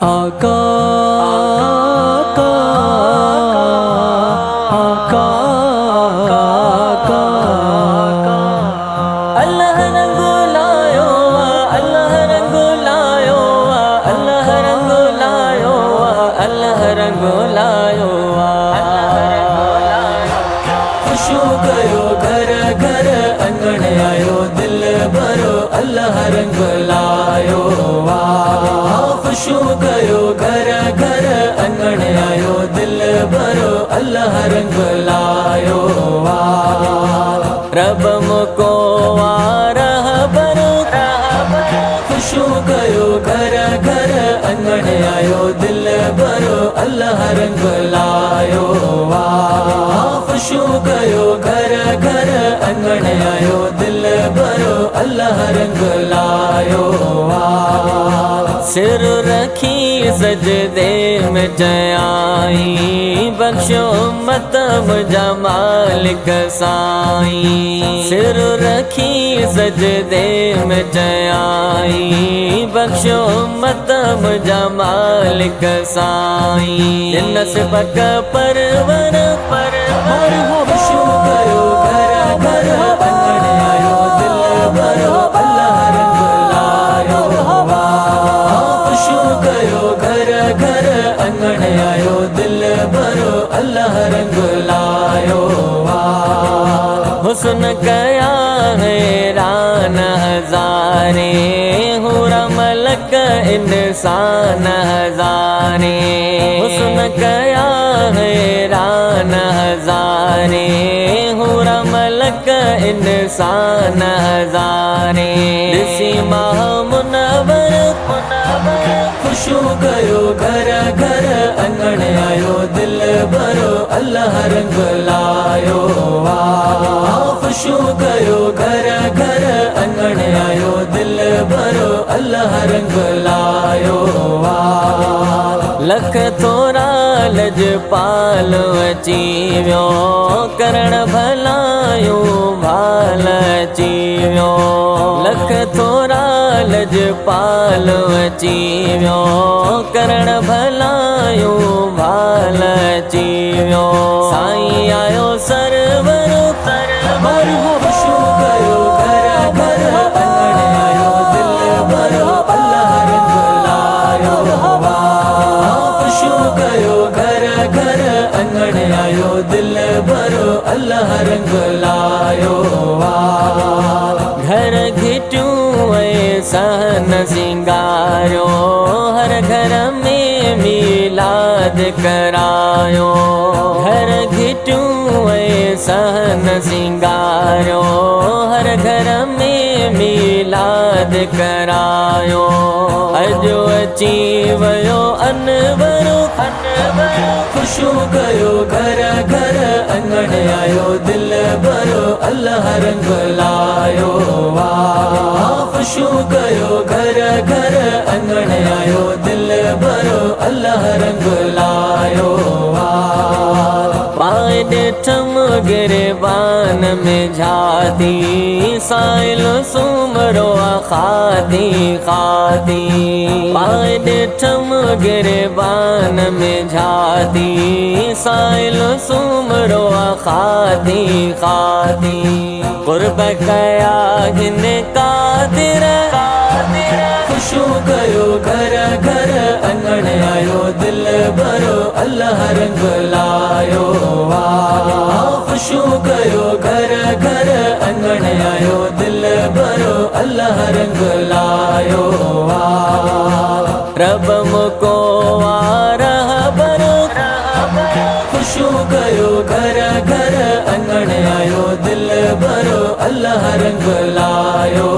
आका आका आका अल्लाह रंग लायो अल्लाह रंग लायो अल्लाह रंग लायो अल्लाह रंग लायो खुशू कयो घर घर अंगण आयो दिल भरो अल्लाह रंग लायो खुशू कयो घर घर अंगण आयो दिल भरो अल्लाह रंग लायो रब मुको रहबर खुशू कयो घर घर अंगण आयो दिल भरो अल्लाह रंग लायो खुशू कयो घर घर अंगण आयो दिल भरो अल्लाह रंग लायो सिर रखी सजदे में जयाई बख्शो मत मुझा मालिक साईं सिर रखी सजदे में जयाई बख्शो मत मुझा मालिक साईं जिन से पक परवर खुशू कयो घर घर अंगण आयो दिल भरो अल्लाह रंग लायो खुशू कयो घर घर अंगण आयो दिल भरो अल्लाह रंग लायो हुस्न कया हैरान हजारे हुरा मलक इंसान हजारे हुस्न कया हैरान हजारे हुरा मलक इंसान हजारे दिसी माह मुनवर खुशू कयो घर घर अंगण आयो दिल भरो अल्लाह रंग लायो खुशू कयो घर घर अंगण आयो दिल भरो अल्लाह रंग लायो लख थोरा लजपाल अची वियो करण भलायूं भाल अची वियो लख थोरा लजपाल अची वियो करण भलायूं भाल अची वियो साईं आयो सरवर खुशू कयो घर घर अंगण आयो दिल भरो अल्लाह रंग लायो खुशू कयो घर घर अंगण आयो दिल भरो अल्लाह रंग लायो घर घिटूं सहन सिंगारो हर घर में मिलाद करायो घर घिटूं सहन सिंगारो हर घर में मिलाद करायो अजो अची वयो अनवरो खुशू कयो घर घर अंगण आयो दिल भरो अल्लाह रंग लायो खुशू कयो घर घर अंगण आयो दिल भरो अल्लाह रंग लायो पाए ॾिठम गिरबान में झाती साइल सुमरो खादी खादी पाए ॾिठम गिरबान में झाती साइल सुमरो खादी खादी कुर्ब कया हिन कादिर खुशू कयो घर घर अंगण आयो दिल भरो अल्लाह रंग लायो खुशू कयो घर घर अंगण आयो दिल भरो अल्लाह रंग लायो रब मुको रहबर खुशू कयो घर घर अंगण आयो दिल भरो अल्लाह रंग लायो